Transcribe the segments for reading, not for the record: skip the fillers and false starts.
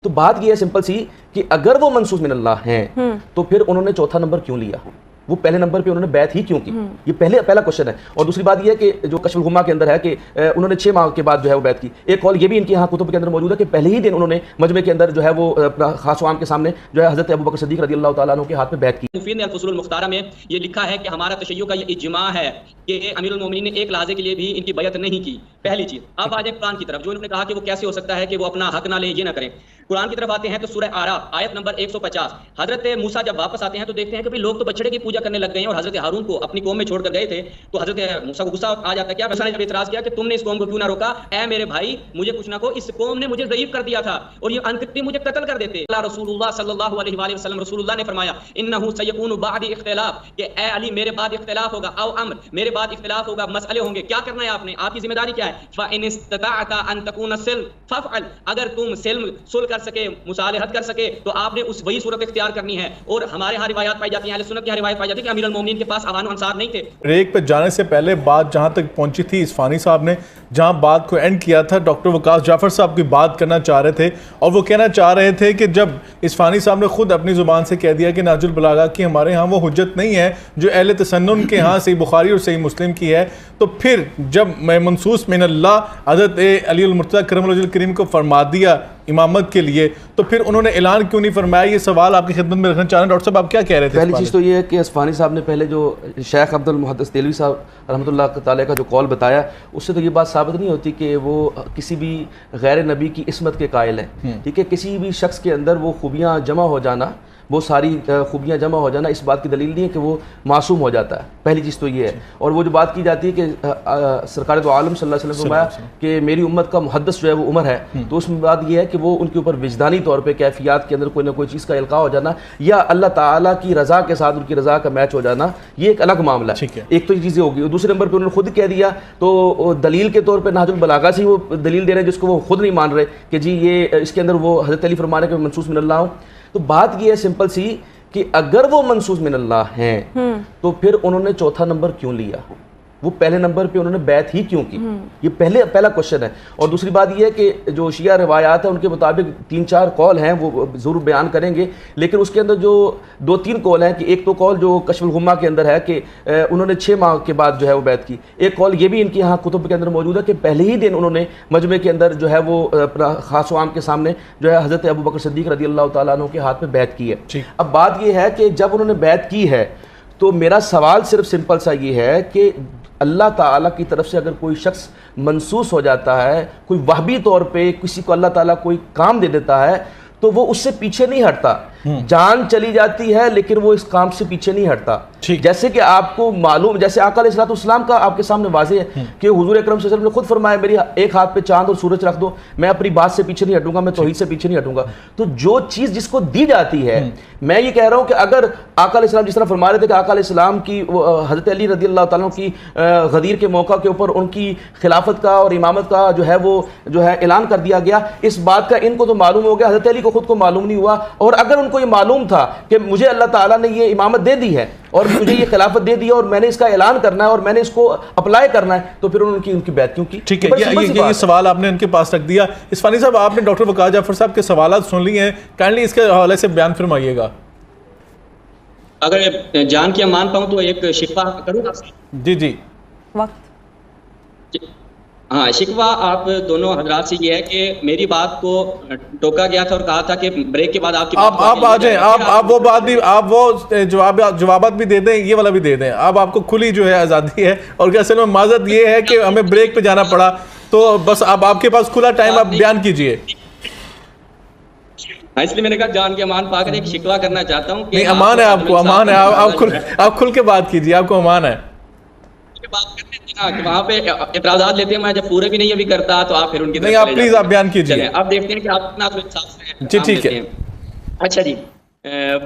تو بات یہ ہے سمپل سی کہ اگر وہ منصوص من اللہ ہیں تو پھر انہوں نے چوتھا نمبر کیوں لیا؟ وہ پہلے نمبر پہ انہوں نے بیعت ہی کیوں کی؟ یہ پہلا کوشچن ہے. اور دوسری بات یہ ہے کہ جو کشف الغمہ کے اندر ہے کہ انہوں نے 6 ماہ کے بعد جو ہے وہ بیعت کی. ایک قول یہ بھی ان کے یہاں کتب کے اندر موجود ہے کہ پہلے ہی دن انہوں نے مجمع کے اندر جو ہے وہ خاص و عام کے سامنے جو ہے حضرت ابوبکر صدیق رضی اللہ تعالیٰ عنہ کے ہاتھ میں بیعت کی. مفید نے الفصول المختارہ میں یہ لکھا ہے کہ ہمارا تشیع کا یہ اجماع ہے کہ امیر المومنین نے ایک لحظے کے لیے بھی ان کی بیعت نہیں کی. پہلی چیز. اب آ جائیں قرآن کی طرف. جو انہوں نے کہا کہ وہ کیسے ہو سکتا ہے کہ وہ اپنا حق نہ لیں، یہ نہ کریں. قرآن کی طرف آتے ہیں تو سورہ اعراف آیت نمبر 150. حضرت موسیٰ جب واپس آتے ہیں تو دیکھتے ہیں کہ لوگ تو بچڑے کی پوجا کرنے لگ گئے ہیں، اور حضرت ہارون کو اپنی قوم میں چھوڑ کر گئے تھے. تو حضرت موسیٰ کو غصہ آ جاتا ہے. کیا موسیٰ نے جب اعتراض کیا کہ تم نے اس قوم کو کیوں نہ روکا؟ اے میرے بھائی، مجھے کچھ نہ کو، اس قوم نے مجھے ضعیف کر دیا تھا اور یہ انقریب مجھے قتل کر دیتے. رسول اللہ صلی اللہ علیہ وآلہ وسلم رسول اللہ نے فرمایا انہ سیکون بعدی اختلاف، کہ اے علی میرے بعد اختلاف ہوگا، او امر میرے بعد اختلاف ہوگا، مسئلے ہوں گے. کیا کرنا ہے آپ نے؟ آپ کی ذمہ داری کیا ہے؟ فإن استطعت ان تكون سلم فافعل، اگر تم صلح کر سکے، مصالحت کر سکے تو آپ نے اس وہی صورت اختیار کرنی ہے. اور ہمارے ہاں روایات پائی جاتی ہیں، اہل سنت کی روایت پائی جاتی ہے کہ امیر المومنین کے پاس اوان و انصار نہیں تھے. بریک پہ جانے سے پہلے بات جہاں تک پہنچی تھی، اصفہانی صاحب نے جہاں بات کو اینڈ کیا تھا، ڈاکٹر وقاص جعفر صاحب کی بات کرنا چاہ رہے تھے، اور وہ کہنا چاہ رہے تھے کہ جب اصفہانی صاحب نے خود اپنی زبان سے کہہ دیا کہ نہج البلاغہ کی ہمارے ہاں وہ حجت نہیں ہے جو اہل تسنن کے ہاں صحیح بخاری اور صحیح مسلم کی ہے، تو پھر جب میں منصوص من اللہ حضرت علی المرتضیٰ کرم اللہ وجہ الکریم کو فرما دیا امامت کے لیے، تو پھر انہوں نے اعلان کیوں نہیں فرمایا؟ یہ سوال آپ کی خدمت میں رکھنا چاہ رہے ہیں. ڈاکٹر صاحب آپ کیا کہہ رہے تھے؟ پہلی چیز تو یہ ہے کہ اصفہانی صاحب نے پہلے جو شیخ عبد المحدث دہلوی صاحب رحمۃ اللہ تعالیٰ کا جو قول بتایا، اس سے تو یہ بات ثابت نہیں ہوتی کہ وہ کسی بھی غیر نبی کی عصمت کے قائل ہیں. ٹھیک ہے، کسی بھی شخص کے اندر وہ خوبیاں جمع ہو جانا، وہ ساری خوبیاں جمع ہو جانا اس بات کی دلیل نہیں ہے کہ وہ معصوم ہو جاتا ہے. پہلی چیز تو یہ ہے. اور وہ جو بات کی جاتی ہے کہ سرکار دو عالم صلی اللہ علیہ وسلم نے فرمایا کہ میری امت کا محدث جو ہے وہ عمر ہے، تو اس میں بات یہ ہے کہ وہ ان کے اوپر وجدانی طور پہ کیفیات کے اندر کوئی نہ کوئی چیز کا القاء ہو جانا یا اللہ تعالیٰ کی رضا کے ساتھ ان کی رضا کا میچ ہو جانا، یہ ایک الگ معاملہ ہے. ایک تو یہ چیزیں ہوگی. اور دوسرے نمبر پہ انہوں نے خود کہہ دیا، تو دلیل کے طور پہ نہج البلاغہ سے وہ دلیل دے رہے ہیں جس کو وہ خود نہیں مان رہے کہ جی یہ اس کے اندر وہ حضرت علی فرمانے کے منصوص من اللہ ہوں. تو بات یہ ہے سمپل سی کہ اگر وہ منصوص من اللہ ہیں تو پھر انہوں نے چوتھا نمبر کیوں لیا؟ وہ پہلے نمبر پہ انہوں نے بیعت ہی کیوں کی؟ یہ پہلا کوشچن ہے. اور دوسری بات یہ ہے کہ جو شیعہ روایات ہیں ان کے مطابق 3-4 قول ہیں، وہ ضرور بیان کریں گے، لیکن اس کے اندر جو 2-3 قول ہیں کہ ایک تو قول جو کشف الغمہ کے اندر ہے کہ انہوں نے 6 ماہ کے بعد جو ہے وہ بیعت کی. ایک قول یہ بھی ان کے یہاں کتب کے اندر موجود ہے کہ پہلے ہی دن انہوں نے مجمع کے اندر جو ہے وہ خاص و عام کے سامنے جو ہے حضرت ابوبکر صدیق رضی اللہ تعالیٰ عنہ کے ہاتھ میں بیعت کی ہے. اب بات یہ ہے کہ جب انہوں نے بیعت کی ہے تو میرا سوال صرف سمپل سا یہ ہے کہ اللہ تعالیٰ کی طرف سے اگر کوئی شخص منصوص ہو جاتا ہے، کوئی وہبی طور پہ کسی کو اللہ تعالیٰ کوئی کام دے دیتا ہے، تو وہ اس سے پیچھے نہیں ہٹتا. جان چلی جاتی ہے لیکن وہ اس کام سے پیچھے نہیں ہٹتا. جیسے کہ آپ کو معلوم، جیسے آقا علیہ السلام کا آپ کے سامنے واضح ہے کہ حضور اکرم صلی اللہ علیہ وسلم نے خود فرمایا میری ایک ہاتھ پہ چاند اور سورج رکھ دو، میں اپنی بات سے پیچھے نہیں ہٹوں گا، میں توحید سے پیچھے نہیں ہٹوں گا. تو جو چیز جس کو دی جاتی ہے، میں یہ کہہ رہا ہوں کہ اگر آقا علیہ السلام جس طرح فرما رہے تھے کہ آقا علیہ السلام کی حضرت علی رضی اللہ تعالیٰ کی غدیر کے موقع کے اوپر ان کی خلافت کا اور امامت کا جو ہے وہ جو ہے اعلان کر دیا گیا، اس بات کا ان کو تو معلوم ہو گیا، حضرت علی کو خود کو معلوم نہیں ہوا. اور اگر ان کو یہ معلوم تھا کہ مجھے اللہ تعالیٰ نے یہ امامت دے دی ہے اور مجھے یہ خلافت دے دی ہے اور میں نے اس کا اعلان کرنا ہے اور میں نے اس کو اپلائی کرنا ہے، تو پھر انہوں نے ان کی بیعت کیوں کی؟ ٹھیک ہے، یہ سوال آپ نے ان کے پاس رکھ دیا. اصفہانی صاحب، آپ نے ڈاکٹر وقاص جعفر صاحب کے سوالات سن لیے ہیں، کائنڈلی اس کے حوالے سے بیان فرمائیے گا. اگر جان کی امان پاؤں تو ایک شکوہ کروں گا. جی وقت. ہاں، شکوہ آپ دونوں حضرات سے یہ ہے کہ میری بات کو ٹوکا گیا تھا اور کہا تھا کہ بریک کے بعد آپ آ جائیں، آپ وہ بات بھی، آپ وہ جوابات بھی دے دیں، یہ والا بھی دے دیں. آپ کو کھلی جو ہے آزادی ہے. اور اصل میں معذرت یہ ہے کہ ہمیں بریک پہ جانا پڑا، تو بس اب آپ کے پاس کھلا ٹائم، آپ بیان کیجئے. اس لیے میں نے کہا جان کے امان پا کر ایک شکوہ کرنا چاہتا ہوں. نہیں، امان ہے آپ کو، امان ہے. آپ کھل کے بات کیجئے، آپ کو امان ہے. بات کرتے ہیں کہ وہاں پہ اعتراضات لیتے ہیں، میں جب پورے بھی نہیں ابھی کرتا تو آپ پھر ان کی نہیں، آپ پلیز آپ بیان کیجئے. اب دیکھتے ہیں کہ آپ اتنا تو انصاف سے. جی ٹھیک ہے. اچھا جی،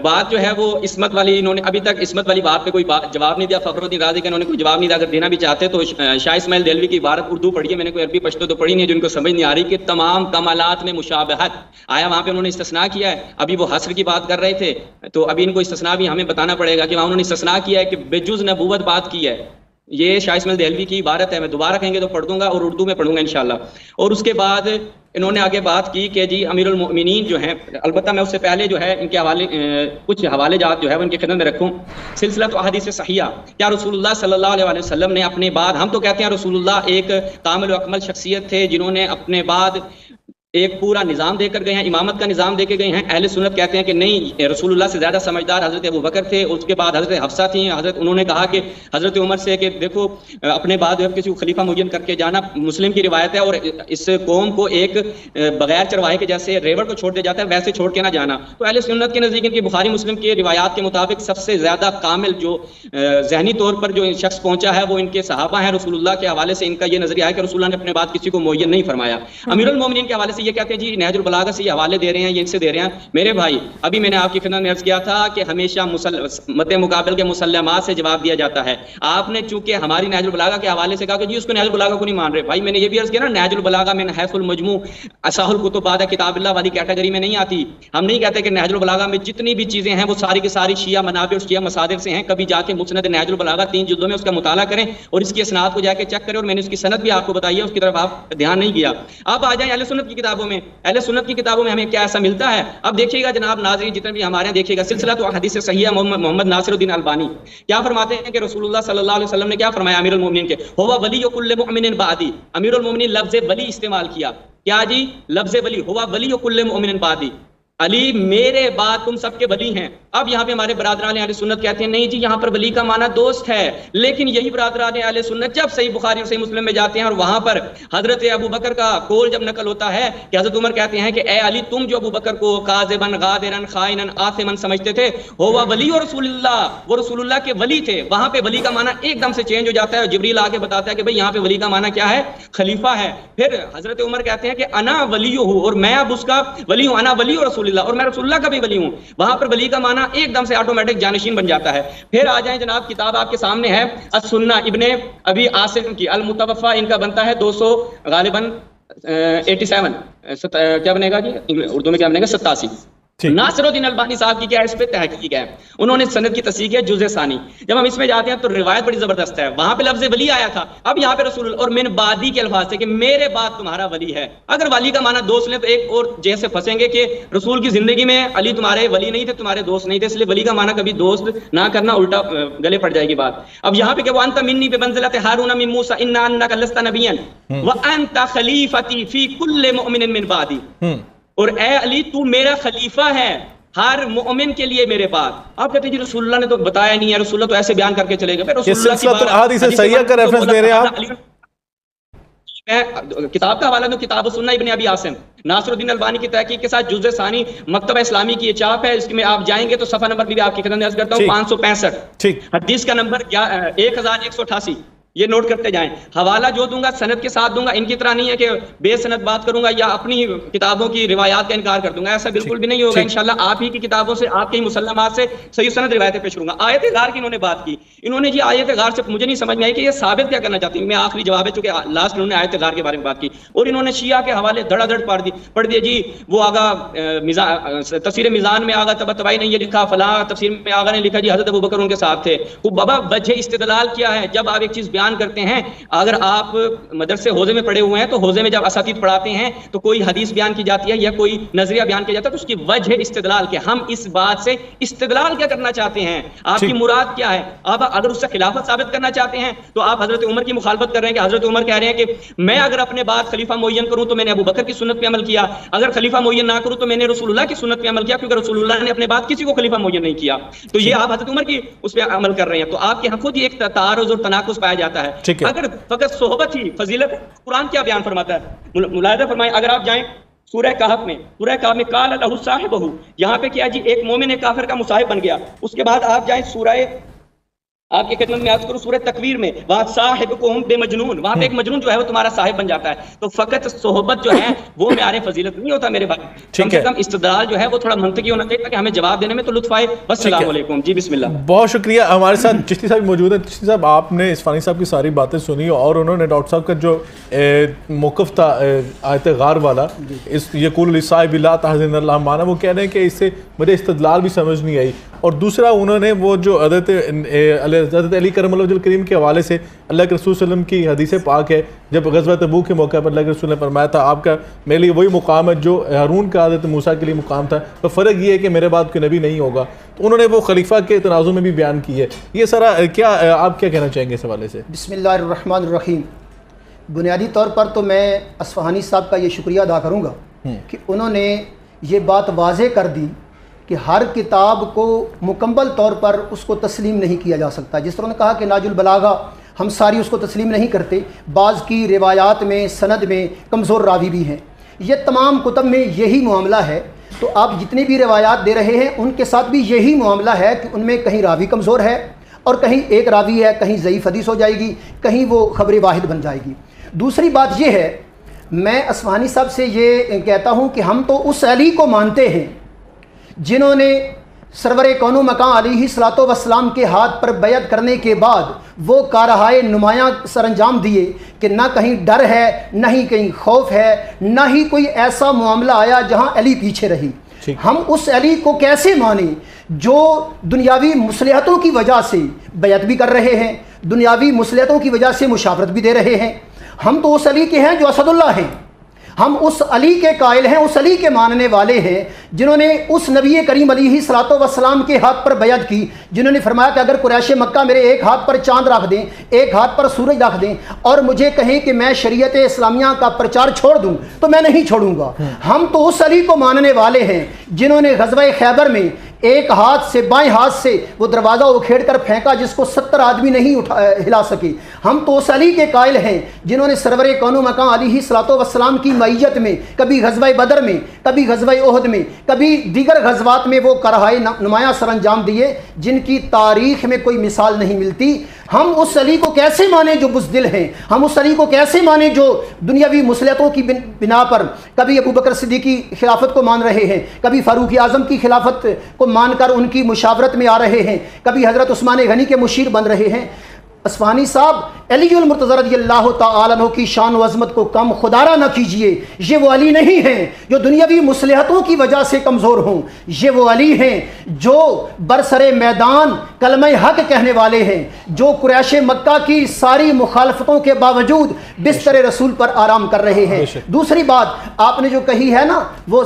بات جو ہے وہ عصمت والی، انہوں نے ابھی تک عصمت والی بات پہ کوئی جواب نہیں دیا. فخر الدین رازی کا انہوں نے کوئی جواب نہیں دیا. اگر دینا بھی چاہتے تو شاہ اسماعیل دہلوی کی عبارت اردو پڑھی ہے، میں نے کوئی عربی پشتو تو پڑھی نہیں ہے جو ان کو سمجھ نہیں آ رہی، کہ تمام کمالات میں مشابہت آیا. وہاں پہ انہوں نے استثناء کیا ہے. ابھی وہ حصر کی بات کر رہے تھے، تو ابھی ان کو استثناء بھی ہمیں بتانا پڑے گا کہ وہاں انہوں نے استثناء کیا ہے کہ بجز نبوت بات کی ہے. یہ شاہ اسماعیل دہلوی کی عبارت ہے، میں دوبارہ کہیں گے تو پڑھ دوں گا اور اردو میں پڑھوں گا انشاءاللہ. اور اس کے بعد انہوں نے آگے بات کی کہ جی امیر المؤمنین جو ہیں، البتہ میں اس سے پہلے جو ہے ان کے حوالے کچھ حوالے جات جو ہے وہ ان کی خدمت میں رکھوں. سلسلہ احادیث صحیحہ، کیا رسول اللہ صلی اللہ علیہ وسلم نے اپنے بعد، ہم تو کہتے ہیں رسول اللہ ایک کامل و اکمل شخصیت تھے جنہوں نے اپنے بعد ایک پورا نظام دے کر گئے ہیں، امامت کا نظام دے کے گئے ہیں. اہل سنت کہتے ہیں کہ نہیں، رسول اللہ سے زیادہ سمجھدار حضرت ابو بکر تھے، اس کے بعد حضرت حفصہ تھیں. انہوں نے کہا کہ حضرت عمر سے کہ دیکھو اپنے بعد کسی کو خلیفہ معین کر کے جانا مسلم کی روایت ہے، اور اس قوم کو ایک بغیر چرواہے کے جیسے ریوڑ کو چھوڑ دیا جاتا ہے ویسے چھوڑ کے نہ جانا. تو اہل سنت کے نزدیک ان کی بخاری مسلم کی روایات کے مطابق سب سے زیادہ کامل جو ذہنی طور پر جو شخص پہنچا ہے وہ ان کے صحابہ ہیں. رسول اللہ کے حوالے سے ان کا یہ نظریہ ہے کہ رسول اللہ نے اپنے بعد کسی کو معین نہیں فرمایا. امیر المومنین کے حوالے سے یہ کہتے ہیں جی نہج البلاغہ سے یہ حوالے دے رہے ہیں، یہ ان سے دے رہے ہیں. میرے بھائی ابھی میں نے آپ کی خدمت میں عرض کیا تھا کہ ہمیشہ مد مقابل کے مسلمات سے جواب دیا جاتا ہے. آپ نے چونکہ ہماری نہج البلاغہ کے حوالے سے کہا کہ جی اس کو نہج البلاغہ کو نہیں مان رہے. بھائی میں نے یہ بھی عرض کیا نا، نہج البلاغہ من حیث المجموع اصح الکتب بعد کتاب اللہ والی کیٹیگری میں نہیں آتی. ہم نہیں کہتے کہ نہج البلاغہ میں جتنی بھی چیزیں ہیں وہ ساری کی ساری شیعہ منابع اور شیعہ مصادر سے ہیں. کبھی جا کے مسند نہج البلاغہ 3 جلدوں میں اس کا مطالعہ کریں اور اس کی اسناد کو جا کے چیک کریں، اور میں نے اس کی سند بھی آپ کو بتائی ہے، اس کی طرف آپ دھیان نہیں کیا. آپ آ جائیں اہل سنت کی کتابوں میں. اہل سنت کی کتابوں میں ہمیں کیا ایسا ملتا ہے؟ اب دیکھیے گا جناب ناظرین جتنے بھی ہمارے ہیں، دیکھیے گا سلسلہ تو حدیث صحیحہ محمد ناصر الدین البانی کیا فرماتے ہیں کہ رسول اللہ صلی اللہ علیہ وسلم نے کیا فرمایا امیر المومنین کے، ہوا ولی کل مؤمن بعدی. امیر المومنین لفظ ولی استعمال کیا. کیا جی؟ لفظ ولی، ہوا ولی کل مؤمن بعدی، علی میرے بعد تم سب کے ولی ہیں. اب یہاں پہ ہمارے برادران اہل سنت کہتے ہیں نہیں جی یہاں پر ولی کا معنی دوست ہے. لیکن یہی برادران اہل سنت جب صحیح بخاری اور صحیح مسلم میں جاتے ہیں اور وہاں پر حضرت ابو بکر کا قول جب نقل ہوتا ہے کہ حضرت عمر کہتے ہیں کہ اے علی تم جو ابو بکر کو کاذبن غادرن خائنن آثمن سمجھتے تھے، ہوا ولی رسول اللہ، وہ رسول اللہ کے ولی تھے. وہاں پہ ولی کا معنی ایک دم سے چینج ہو جاتا ہے. جبریل آ کے بتاتا ہے کہ بھئی یہاں پہ ولی کا معنی کیا ہے؟ خلیفہ ہے. پھر حضرت عمر کہتے ہیں کہ انا ولی ہوں، اور میں اب اس کا ولی ہوں، انا ولی رسول اللہ، اور میں رسول اللہ کا بھی ولی ہوں. وہاں پر ولی کا معنی ایک دم سے آٹومیٹک جانشین بن جاتا ہے. پھر آ جائیں جناب، کتاب آپ کے سامنے ہے السنہ ابن ابی عاصم کی، المتوفا ان کا بنتا ہے 200 غالباً 87 کیا بنے گا جی اردو میں، کیا بنے گا 87. ناصر الدین البانی صاحب کی کیا ہے اس پہ تحقیق ہے، انہوں نے سند کی تصحیح ہے جزء ثانی. جب ہم اس میں جاتے ہیں تو روایت بڑی زبردست ہے. وہاں پہ لفظ ولی آیا تھا، اب یہاں پہ رسول اور من بعدی کے الفاظ سے کہ میرے بعد تمہارا ولی ہے. اگر ولی کا معنی دوست لیں تو ایک اور جیسے پھنسیں گے کہ رسول کی زندگی میں علی تمہارے ولی نہیں تھے، تمہارے دوست نہیں تھے، اس لیے ولی کا معنی کبھی دوست نہ کرنا، الٹا گلے پڑ جائے گی بات. اب یہاں پہ کہ وانت منی بمنزلۃ ہارون من موسی انا انک لست نبیا وانت خلیفتی فی کل مؤمن من بعدی، اور اے علی تو میرا خلیفہ ہے ہر مومن کے لیے میرے بعد. آپ کہتے ہیں جی رسول اللہ نے تو بتایا نہیں ہے، رسول اللہ تو ایسے بیان کر کے چلے گئے. یہ سلسلہ احادیث صحیحہ کا ریفرنس دے رہے ہیں آپ؟ میں کتاب کا حوالہ دوں، کتاب السنہ ابن ابی عاصم، ناصر الدین البانی کی تحقیق کے ساتھ جزء ثانی، مکتبہ اسلامی کی یہ چاپ ہے. اس میں آپ جائیں گے تو صفحہ نمبر بھی آپ کی خدمت میں عرض کرتا ہوں 565، حدیث کا نمبر 1188. یہ نوٹ کرتے جائیں. حوالہ جو دوں گا سند کے ساتھ دوں گا، ان کی طرح نہیں ہے کہ بے سند بات کروں گا یا اپنی کتابوں کی روایات کا انکار کر دوں گا، ایسا بالکل بھی نہیں ہوگا. انشاءاللہ آپ ہی کی کتابوں سے، آپ کے ہی مسلمات سے صحیح سند روایتیں پیش کروں گا. آیت غار کی انہوں نے بات کی، انہوں نے جی آیت غار سے مجھے نہیں سمجھ میں آئی کہ یہ ثابت کیا کرنا چاہتی ہیں. میں آخری جواب ہے چونکہ لاسٹ انہوں نے آیت غار کے بارے میں بات کی، اور انہوں نے شیعہ کے حوالے دھڑا دھڑ پڑھ دیے. جی وہ آگا تفسیر میزان میں آگا طباطبائی نے یہ لکھا، فلاں تفسیر میں آگا نے لکھا جی حضرت ابوبکر ان کے ساتھ تھے. وہ بابا وجہ استدلال کیا ہے؟ جب آپ ایک چیز بیان کرتے ہیں، اگر آپ مدرسے حوزے میں پڑھے ہوئے ہیں تو حوزے میں جب اساتید پڑھاتے ہیں تو کوئی حدیث بیان کی جاتی ہے یا کوئی نظریہ بیان کیا جاتا ہے تو اس کی وجہ استدلال کیا، ہم اس بات سے استدلال کیا کرنا چاہتے ہیں، آپ کی مراد کیا ہے. آپ اگر اس سے خلافت ثابت کرنا چاہتے ہیں تو آپ حضرت عمر کی مخالفت کر رہے ہیں کہ حضرت عمر کہہ رہے ہیں کہ میں اگر اپنے بعد خلیفہ معین کروں تو میں نے ابو بکر کی سنت پہ عمل کیا، اگر خلیفہ معین نہ کروں تو میں نے رسول اللہ کی سنت پہ عمل کیا، کیونکہ رسول اللہ نے اپنے بعد کسی کو خلیفہ معین نہیں کیا. تو یہ آپ حضرت عمر کی اس پہ عمل کر رہے ہیں. تو آپ کے یہاں خود ایک تعارض اور تناقض پایا جاتا ہے. اگر فقط صحبت ہی فضیلت، قرآن کیا بیان فرماتا ہے؟ ملاحظہ فرمائیں، اگر آپ جائیں سورہ کہف میں، قال لہ صاحبہ، یہاں پہ کیا جی ایک مومن کافر کا مصاحب بن گیا. اس کے بعد آپ جائیں سورہ، آپ کی خدمت میں عرض کروں سورہ تکویر میں، وہاں صاحبکم بمجنون، وہاں پہ ایک مجنون جو ہے وہ تمہارا صاحب بن جاتا ہے. تو فقط صحبت جو ہے وہ معیار فضیلت نہیں ہوتا میرے بھائی. کم سے کم استدلال جو ہے وہ تھوڑا منطقی ہونا چاہیے تاکہ ہمیں جواب دینے میں تو لطف آئے. السلام علیکم. جی بسم اللہ. بہت شکریہ. ہمارے ساتھ چشتی صاحب موجود ہیں. چشتی صاحب آپ نے اسفانی صاحب کی ساری باتیں سنی اور انہوں نے ڈاکٹر صاحب کا جو موقف تھا آیت غار والا، یقول لصاحب لا تحزن اللہ مانا، وہ کہہ رہے ہیں کہ اس سے مجھے استدلال بھی سمجھ نہیں آئی. اور دوسرا انہوں نے وہ جو حضرت علیہ حضرت علی کرم اللہ وجہ الکریم کے حوالے سے اللہ کے رسول صلی اللہ علیہ وسلم کی حدیث پاک ہے، جب غزوہ تبوک کے موقع پر اللہ کے رسول نے فرمایا تھا آپ کا میرے لیے وہی مقام ہے جو ہارون کا حضرت موسیٰ کے لیے مقام تھا، تو فرق یہ ہے کہ میرے بعد کوئی نبی نہیں ہوگا. تو انہوں نے وہ خلیفہ کے تنازع میں بھی بیان کی ہے. یہ سارا کیا آپ کیا کہنا چاہیں گے اس حوالے سے؟ بسم اللہ الرحمن الرحیم. بنیادی طور پر تو میں اصفہانی صاحب کا یہ شکریہ ادا کروں گا کہ انہوں نے یہ بات واضح کر دی کہ ہر کتاب کو مکمل طور پر اس کو تسلیم نہیں کیا جا سکتا. جس طرح نے کہا کہ ناج البلاغہ ہم ساری اس کو تسلیم نہیں کرتے، بعض کی روایات میں سند میں کمزور راوی بھی ہیں. یہ تمام کتب میں یہی معاملہ ہے. تو آپ جتنی بھی روایات دے رہے ہیں ان کے ساتھ بھی یہی معاملہ ہے کہ ان میں کہیں راوی کمزور ہے اور کہیں ایک راوی ہے، کہیں ضعیف حدیث ہو جائے گی، کہیں وہ خبر واحد بن جائے گی. دوسری بات یہ ہے، میں اصفہانی صاحب سے یہ کہتا ہوں کہ ہم تو اس علی کو مانتے ہیں جنہوں نے سرور کون و مکان علیہ الصلوۃ والسلام کے ہاتھ پر بیعت کرنے کے بعد وہ کارہائے نمایاں سر انجام دیے کہ نہ کہیں ڈر ہے، نہ ہی کہیں خوف ہے، نہ ہی کوئی ایسا معاملہ آیا جہاں علی پیچھے رہی. ہم اس علی کو کیسے مانیں جو دنیاوی مصلحتوں کی وجہ سے بیعت بھی کر رہے ہیں، دنیاوی مصلحتوں کی وجہ سے مشاورت بھی دے رہے ہیں. ہم تو اس علی کے ہیں جو اسد اللہ ہیں، ہم اس علی کے قائل ہیں، اس علی کے ماننے والے ہیں جنہوں نے اس نبی کریم علیہ الصلوۃ والسلام کے ہاتھ پر بیعت کی، جنہوں نے فرمایا کہ اگر قریش مکہ میرے ایک ہاتھ پر چاند رکھ دیں، ایک ہاتھ پر سورج رکھ دیں اور مجھے کہیں کہ میں شریعت اسلامیہ کا پرچار چھوڑ دوں تو میں نہیں چھوڑوں گا. ہم تو اس علی کو ماننے والے ہیں جنہوں نے غزوہ خیبر میں ایک ہاتھ سے بائیں ہاتھ سے وہ دروازہ اکھیڑ کر پھینکا جس کو 70 آدمی نہیں ہلا سکے. ہم تو اس علی کے قائل ہیں جنہوں نے سرور کون و مکان علیہ الصلوۃ والسلام کی معیت میں کبھی غزوہ بدر میں، کبھی غزوہ احد میں، کبھی دیگر غزوات میں وہ کرہائے نمایاں سر انجام دیے جن کی تاریخ میں کوئی مثال نہیں ملتی. ہم اس علی کو کیسے مانیں جو بزدل ہیں؟ ہم اس علی کو کیسے مانیں جو دنیاوی مصلحتوں کی بنا پر کبھی ابو بکر صدیق کی خلافت کو مان رہے ہیں، کبھی فاروق اعظم کی خلافت کو مان کر ان کی مشاورت میں آ رہے ہیں، کبھی حضرت عثمان غنی کے مشیر بن رہے ہیں. اصفہانی صاحب علی المرتضی رضی اللہ تعالیٰ عنہ کی شان و عظمت کو کم خدارہ نہ کیجئے. یہ وہ علی نہیں ہیں جو دنیاوی مصلحتوں کی وجہ سے کمزور ہوں، یہ وہ علی ہیں جو برسر میدان کلمہ حق کہنے والے ہیں، جو قریش مکہ کی ساری مخالفتوں کے باوجود بستر رسول پر آرام کر رہے ہیں. دوسری بات آپ نے جو کہی ہے نا وہ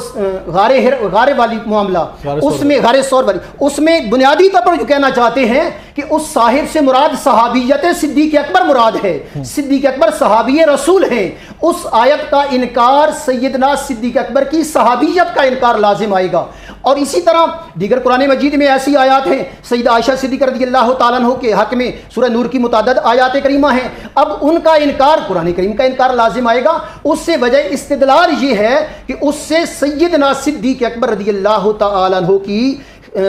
غارے والی معاملہ، اس میں غار ثور والی، اس میں بنیادی طور پر جو کہنا چاہتے ہیں کہ اس صاحب سے مراد صحابیت صدیق اکبر مراد ہے. صدیق اکبر صحابی رسول ہیں. اس آیت کا انکار سیدنا صدیق اکبر کی صحابیت کا انکار لازم آئے گا. اور اسی طرح دیگر قرآن مجید میں ایسی آیات ہیں، سیدہ عائشہ صدیقہ رضی اللہ تعالیٰ عنہ کے حق میں سورہ نور کی متعدد آیات کریمہ ہیں. اب ان کا انکار، قرآن کریم کا انکار لازم آئے گا. اس سے وجہ استدلال یہ ہے کہ اس سے سیدنا صدیق اکبر رضی اللہ تعالیٰ عنہ کی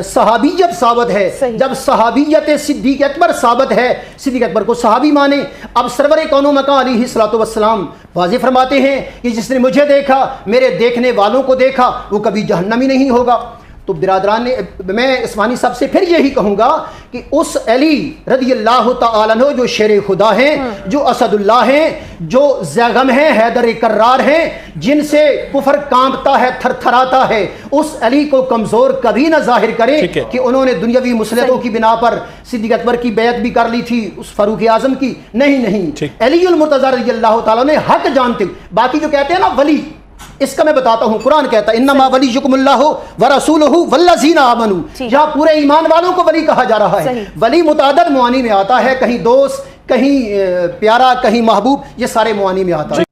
صحابیت ثابت ہے. جب صحابیت صدیق اکبر ثابت ہے، صدیق اکبر کو صحابی مانے. اب سرور کون و مکان علیہ الصلوۃ والسلام واضح فرماتے ہیں کہ جس نے مجھے دیکھا، میرے دیکھنے والوں کو دیکھا، وہ کبھی جہنمی نہیں ہوگا. تو برادران نے میں اصفہانی صاحب سے پھر یہی کہوں گا کہ اس علی رضی اللہ تعالیٰ عنہ جو شیر خدا ہیں، جو اسد اللہ ہیں، جو زیغم ہیں، حیدر کرار ہیں، جن سے کفر کانپتا ہے، تھر تھراتا ہے، اس علی کو کمزور کبھی نہ ظاہر کریں کہ انہوں نے دنیاوی مصلحتوں کی بنا پر صدیق اکبر کی بیعت بھی کر لی تھی، اس فاروق اعظم کی نہیں. علی المرتضی رضی اللہ تعالیٰ نے حق جانتے. باقی جو کہتے ہیں نا ولی، اس کا میں بتاتا ہوں، قرآن کہتا ہے انما ولیکم اللہ ورسولہ والذین آمنوا. یہاں پورے ایمان والوں کو ولی کہا جا رہا ہے. ولی متعدد معانی میں آتا ہے، کہیں دوست، کہیں پیارا، کہیں محبوب، یہ سارے معانی میں آتا ہے.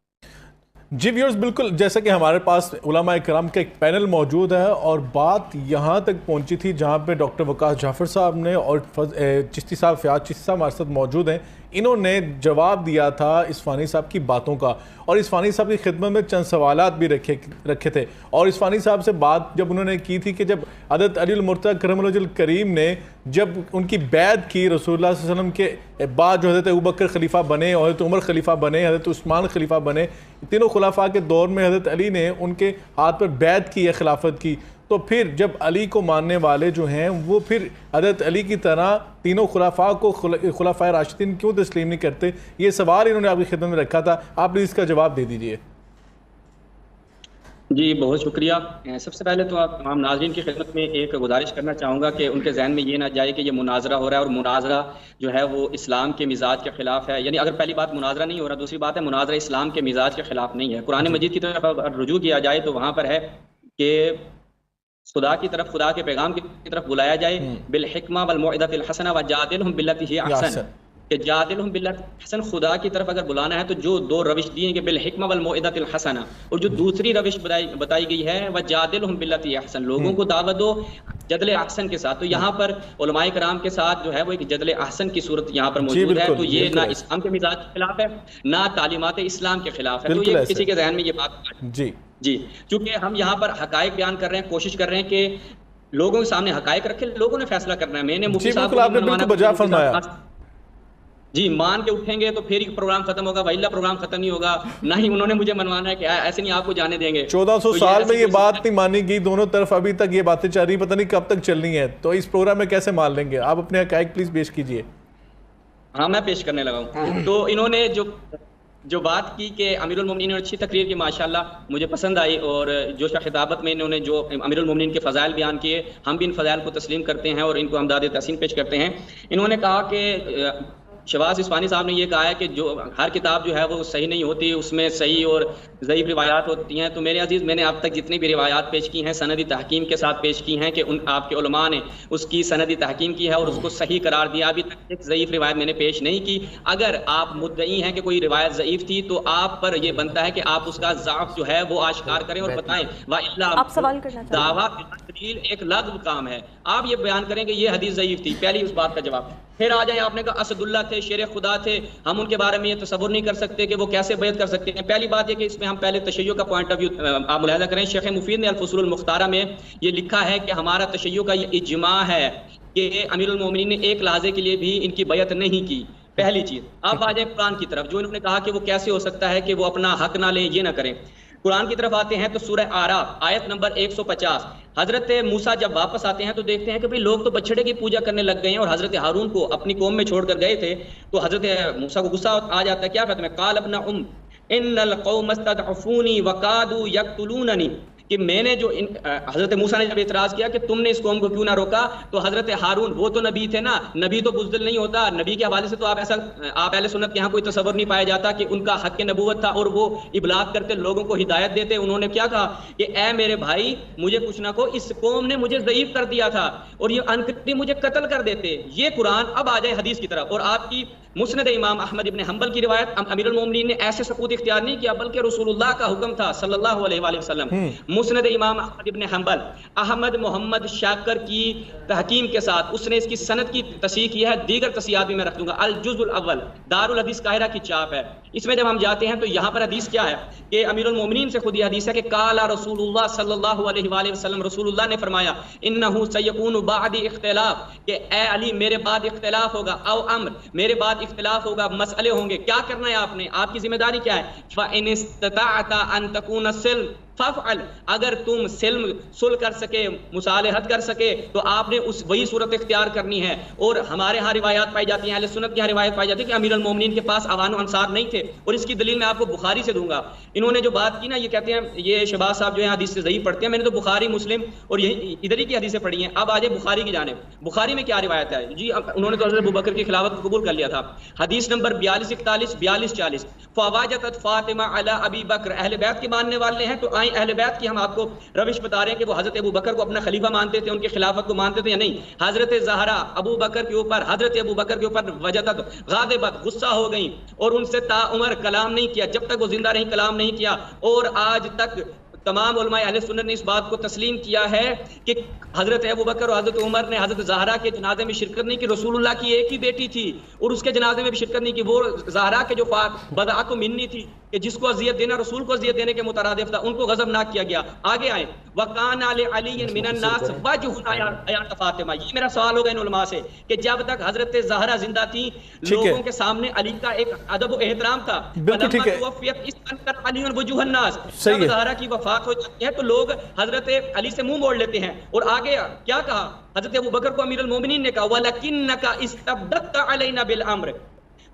جی ویورز، بالکل جیسا کہ ہمارے پاس علماء کرام کا ایک پینل موجود ہے اور بات یہاں تک پہنچی تھی جہاں پہ ڈاکٹر وقاص جعفر صاحب نے اور چشتی صاحب، فیاض چشتی صاحب ہمارے ساتھ موجود ہیں. انہوں نے جواب دیا تھا اصفہانی صاحب کی باتوں کا اور اصفہانی صاحب کی خدمت میں چند سوالات بھی رکھے تھے. اور اصفہانی صاحب سے بات جب انہوں نے کی تھی کہ جب حضرت علی المرتضی کرم اللہ وجہ الکریم نے جب ان کی بیعت کی رسول اللہ صلی اللہ علیہ وسلم کے بعد، جو حضرت ابوبکر خلیفہ بنے، حضرت عمر خلیفہ بنے، حضرت عثمان خلیفہ بنے، تینوں خلفاء کے دور میں حضرت علی نے ان کے ہاتھ پر بیعت کی ہے خلافت کی. تو پھر جب علی کو ماننے والے جو ہیں وہ پھر حضرت علی کی طرح تینوں خلفاء کو خلفاء راشدین کیوں تسلیم نہیں کرتے؟ یہ سوال انہوں نے آپ کی خدمت میں رکھا تھا، آپ نے اس کا جواب دے دیجئے. جی بہت شکریہ. سب سے پہلے تو آپ تمام ناظرین کی خدمت میں ایک گزارش کرنا چاہوں گا کہ ان کے ذہن میں یہ نہ جائے کہ یہ مناظرہ ہو رہا ہے اور مناظرہ جو ہے وہ اسلام کے مزاج کے خلاف ہے. یعنی اگر پہلی بات مناظرہ نہیں ہو رہا، دوسری بات ہے مناظرہ اسلام کے مزاج کے خلاف نہیں ہے. قرآن مجید کی طرف رجوع کیا جائے تو وہاں پر ہے کہ خدا کی طرف، خدا کے پیغام کی طرف بلایا جائے بالحکمہ والموعظۃ الحسنہ وجادلہم باللتی ہی احسن، کہ جادلہم باللتی حسن، خدا کی طرف اگر بلانا ہے تو جو دو روش دیے کہ بالحکمہ والموعظۃ الحسنہ، اور جو دوسری روش بتائی گئی ہے وجادلہم باللتی احسن، لوگوں کو دعوت دو جدل احسن کے ساتھ. تو یہاں پر علماء کرام کے ساتھ جو ہے وہ ایک جدل احسن کی صورت یہاں پر موجود ہے. تو یہ نہ اسلام کے مزاج کے خلاف ہے نہ تعلیمات اسلام کے خلاف ہے. تو یہ کسی کے ذہن میں یہ بات جی چونکہ ہم یہاں پر حقائق بیان کر رہے ہیں، کوشش کر رہے ہیں کہ لوگوں کے سامنے حقائق رکھے، لوگوں نے فیصلہ کرنا ہے. میں نے مفتی صاحب کو بالکل بجا فرمایا جی مان کے اٹھیں گے تو پھر ہی پروگرام ختم ہوگا، وإلا پروگرام ختم نہیں ہوگا. نہ ہی انہوں نے مجھے منوانا ہے کہ ایسے نہیں آپ کو جانے دیں گے. 1400 سال میں یہ بات نہیں مانی گئی دونوں طرف، ابھی تک یہ باتیں چل رہی، پتہ نہیں کب تک چلنی ہے. تو اس پروگرام میں کیسے مان لیں گے؟ آپ اپنے حقائق پلیز پیش کیجئے. ہاں میں پیش کرنے لگا ہوں. تو انہوں نے جو بات کی کہ امیر المومنین نے اچھی تقریر کی، ماشاءاللہ مجھے پسند آئی، اور جو خطابت میں انہوں نے جو امیر المومنین کے فضائل بیان کیے، ہم بھی ان فضائل کو تسلیم کرتے ہیں اور ان کو امداد تحسین پیش کرتے ہیں. انہوں نے کہا کہ شہباز اصفہانی صاحب نے یہ کہا ہے کہ جو ہر کتاب جو ہے وہ صحیح نہیں ہوتی، اس میں صحیح اور ضعیف روایات ہوتی ہیں. تو میرے عزیز، میں نے اب تک جتنی بھی روایات پیش کی ہیں سندی تحکیم کے ساتھ پیش کی ہیں کہ ان آپ کے علماء نے اس کی سندی تحکیم کی ہے اور اس کو صحیح قرار دیا. ابھی تک ایک ضعیف روایت میں نے پیش نہیں کی. اگر آپ مدعی ہیں کہ کوئی روایت ضعیف تھی تو آپ پر یہ بنتا ہے کہ آپ اس کا ضعف جو ہے وہ آشکار کریں اور بتائیں. آپ سوال کرنا چاہتے ہیں؟ دعویٰ دلیل ایک لغو کام ہے. آپ یہ بیان کریں کہ یہ حدیث ضعیف تھی، پہلی اس بات کا جواب. پھر آ جائیں، آپ نے کہا اسد اللہ تھے، شیر خدا تھے، ہم ان کے بارے میں یہ تصور نہیں کر سکتے کہ وہ کیسے بیعت کر سکتے ہیں. پہلی بات یہ کہ اس میں ہم پہلے تشیع کا پوائنٹ آف ویو آپ ملاحظہ کریں. شیخ مفید نے الفصول المختارہ میں یہ لکھا ہے کہ ہمارا تشیع کا یہ اجماع ہے کہ امیر المومنین نے ایک لحظے کے لیے بھی ان کی بیعت نہیں کی. پہلی چیز. آپ آ جائیں قرآن کی طرف، جو انہوں نے کہا کہ وہ کیسے ہو سکتا ہے کہ وہ اپنا حق نہ لیں، یہ نہ کریں. قرآن کی طرف آتے ہیں تو سورہ اعراف آیت نمبر 150، حضرت موسیٰ جب واپس آتے ہیں تو دیکھتے ہیں کہ بھئی لوگ تو بچڑے کی پوجا کرنے لگ گئے ہیں اور حضرت ہارون کو اپنی قوم میں چھوڑ کر گئے تھے. تو حضرت موسیٰ کو غصہ آ جاتا ہے. کیا کہتے ہیں؟ قال ابن ان القوم استضعفونی وقادوا یقتلوننی، کہ میں نے جو حضرت موسیٰ نے جب اعتراض کیا کہ تم نے اس قوم کو کیوں نہ روکا، تو حضرت ہارون وہ تو نبی تھے نا، نبی تو بزدل نہیں ہوتا. نبی کے حوالے سے تو آپ اہل سنت کے یہاں کوئی تصور نہیں پایا جاتا کہ ان کا حق نبوت تھا اور وہ ابلاغ کرتے، لوگوں کو ہدایت دیتے. انہوں نے کیا کہا کہ اے میرے بھائی مجھے کچھ نہ کہو، اس قوم نے مجھے ضعیف کر دیا تھا اور یہ انقریب مجھے قتل کر دیتے. یہ قرآن. اب آ جائے حدیث کی طرف، اور آپ کی مسند امام احمد ابن حنبل کی روایت. امیر المومنین نے ایسے سکوت اختیار نہیں کیا بلکہ رسول اللہ کا حکم تھا صلی اللہ علیہ وآلہ وسلم. مسند امام احمد ابن حنبل احمد محمد شاکر کی تحکیم کے ساتھ اس نے اس کی سند کی تصحیح کی ہے. دیگر تصحیحات بھی میں رکھ دوں گا. الجزء الاول دار الحدیث قاہرہ کی چاپ ہے. اس میں جب ہم جاتے ہیں تو یہاں پر حدیث کیا ہے کہ امیر المومنین سے خود یہ حدیث ہے کہ قال رسول اللہ صلی اللہ علیہ وآلہ وسلم، رسول اللہ نے فرمایا انہ سیکون بعد اختلاف، کہ اے علی میرے بعد اختلاف ہوگا، او امر میرے بعد اختلاف ہوگا، مسئلے ہوں گے. کیا کرنا ہے آپ نے؟ آپ کی ذمہ داری کیا ہے؟ فَإِنِ اسْتَطَعْتَ أَن تَكُونَ السِّلْمَ فَافْعَلْ، اگر تم صلح کر سکے، مصالحت کر سکے تو آپ نے وہی صورت اختیار کرنی ہے. اور ہمارے ہاں روایات پائی جاتی ہیں، اہل سنت کی ہاں روایت پائی جاتی ہے کہ امیر المومنین کے پاس اوان و انصار نہیں تھے، اور اس کی دلیل میں آپ کو بخاری سے دوں گا. انہوں نے جو بات کی نا، یہ کہتے ہیں، یہ شہباز صاحب جو ہے حدیث سے ضعیف پڑھتے ہیں، میں نے تو بخاری مسلم اور یہی ادھر ہی کی حدیثیں پڑھی ہیں. اب آ جائے بخاری کی جانب. بخاری میں کیا روایت ہے جی؟ انہوں نے تو حضرت ابوبکر کی خلافت کو قبول کر لیا تھا. حدیث نمبر 4241 4240 فواجدت فاطمہ علی ابی بکر، اہل بیت کے ماننے والے ہیں تو آئیں اہل بیت کی ہم آپ کو روش بتا رہے ہیں کہ وہ حضرت ابو بکر کو اپنا خلیفہ مانتے تھے، ان کی خلافت کو مانتے تھے یا نہیں. حضرت زہرا ابو بکر کے اوپر، حضرت ابو بکر کے اوپر وجدت غاضبت، غصہ ہو گئیں اور ان سے تا عمر کلام نہیں کیا، جب تک وہ زندہ رہیں کلام نہیں کیا. اور آج تک تمام علماء اہل سنت نے اس بات کو تسلیم کیا ہے کہ حضرت ابو بکر اور حضرت عمر نے حضرت زہرا کے جنازے میں شرکت نہیں کی. رسول اللہ کی ایک ہی بیٹی تھی اور اس کے جنازے میں بھی شرکت نہیں کی. وہ زہرا کے جو بدعت منی تھی کہ جس کو اذیت دینا رسول کو اذیت دینے کے مترادف تھا، ان کو غضبناک کیا گیا. آگے آئیں وَقَانَ لِعَلِيٍّ مِّنَ النَّاسِ وَجْهٌ آیات فاطمہ. یہ میرا سوال ہوگا ان علماء سے کہ جب تک حضرت زہرا زندہ تھی لوگوں کے سامنے علی کا ایک ادب و احترام تھا. بالکل ٹھیک ہے. علی وجوہ الناس، جب زہرا کی وفات ہو جاتی ہے تو لوگ حضرت علی سے منہ موڑ لیتے ہیں. اور آگے کیا کہا حضرت ابو بکر کو امیر المومنین نے کہا وَلَكِنَّكَ اسْتَبْدَدْتَ عَلَيْنَا بِالْأَمْرِ،